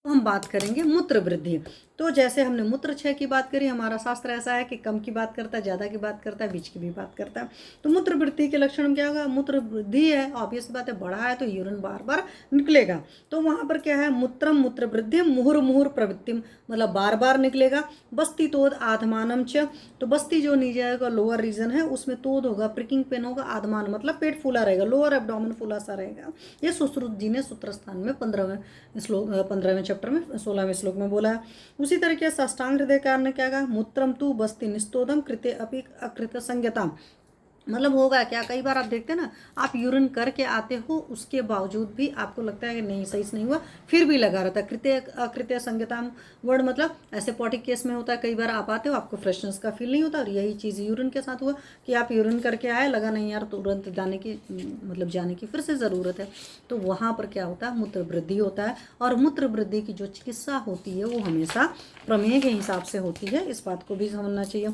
हम बात करेंगे मूत्र वृद्धि। तो जैसे हमने मूत्र क्षय की बात करी, हमारा शास्त्र ऐसा है कि कम की बात करता है, ज़्यादा की बात करता है, बीच की भी बात करता है। तो मूत्र वृद्धि के लक्षण में क्या होगा, मूत्र वृद्धि है, ऑब्वियस बात है, बढ़ा है तो यूरिन बार बार निकलेगा। तो वहाँ पर क्या है, मूत्रम मूत्र वृद्धि मुहुर मुहुर प्रवृत्तिम, मतलब बार बार निकलेगा। बस्ती तोद आधमानम च, तो बस्ती जो नीचे का लोअर रीजन है उसमें तोद होगा, प्रिकिंग पेन होगा, आधमान मतलब पेट फूला रहेगा, लोअर एब्डोमेन फूला सा रहेगा। ये सुश्रुत जी ने सूत्र स्थान में 15वें चैप्टर में 16वें श्लोक में बोला है। उसी तरीके से अष्टांग हृदय कारण ने क्या कहा, मूत्रम तु बस्ति निस्तोदम कृते अपि अकृत संज्ञता, मतलब होगा क्या, कई बार आप देखते हैं ना, आप यूरिन करके आते हो उसके बावजूद भी आपको लगता है कि नहीं सही से नहीं हुआ, फिर भी लगा रहता है। कृत्य अकृत्य संगता वर्ड मतलब ऐसे पॉटी केस में होता है, कई बार आप आते हो आपको फ्रेशनेस का फील नहीं होता, और यही चीज़ यूरिन के साथ हुआ कि आप यूरिन करके आए, लगा नहीं यार तुरंत जाने की, मतलब जाने की फिर से ज़रूरत है। तो वहाँ पर क्या होता है, मूत्र वृद्धि होता है। और मूत्र वृद्धि की जो चिकित्सा होती है वो हमेशा प्रमेय के हिसाब से होती है, इस बात को भी समझना चाहिए।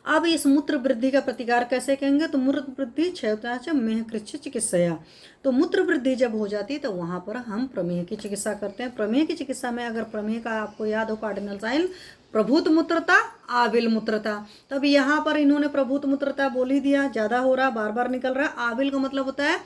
अब इस मूत्र वृद्धि का प्रतिकार कैसे कहेंगे, तो मूत्र वृद्धि क्षयता मेह कृच्छ चिकित्सा। तो मूत्र वृद्धि जब हो जाती है तो वहां पर हम प्रमेह की चिकित्सा करते हैं। प्रमेह की चिकित्सा में अगर प्रमेह का आपको याद हो कार्डिनल साइन, प्रभूत मूत्रता आविल मूत्रता, तब यहाँ पर इन्होंने प्रभूत मूत्रता बोल ही दिया, ज्यादा हो रहा, बार बार निकल रहा है। आविल का मतलब होता है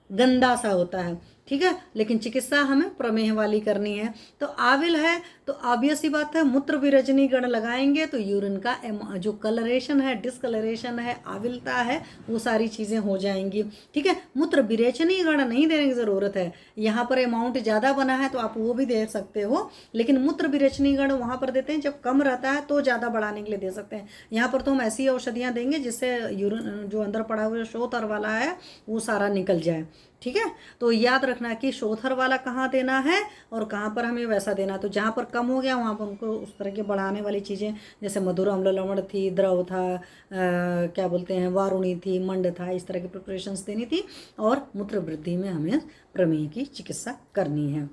गंदा सा होता है, ठीक है, लेकिन चिकित्सा हमें प्रमेह वाली करनी है। तो आविल है तो ऑब्वियस ही बात है, मूत्र विरजनी गण लगाएंगे तो यूरिन का जो कलरेशन है, डिसकलरेशन है, आविलता है, वो सारी चीज़ें हो जाएंगी, ठीक है। मूत्र विरेचनी गण नहीं देने की ज़रूरत है, यहाँ पर अमाउंट ज़्यादा बना है तो आप वो भी दे सकते हो, लेकिन मूत्र विरेचनी गण वहाँ पर देते हैं जब कम रहता है तो ज़्यादा बढ़ाने के लिए दे सकते हैं। यहाँ पर तो हम ऐसी औषधियाँ देंगे जिससे यूरिन जो अंदर पड़ा हुआ शोथर वाला है वो सारा निकल जाए, ठीक है। तो याद रखना कि शोथर वाला कहाँ देना है और कहाँ पर हमें वैसा देना है। तो जहाँ पर कम हो गया वहाँ पर उनको उस तरह के बढ़ाने वाली चीज़ें, जैसे मधुर अम्ल लवण थी, द्रव था, क्या बोलते हैं, वारुणी थी, मंड था, इस तरह की प्रिपरेशंस देनी थी। और मूत्र वृद्धि में हमें प्रमेह की चिकित्सा करनी है।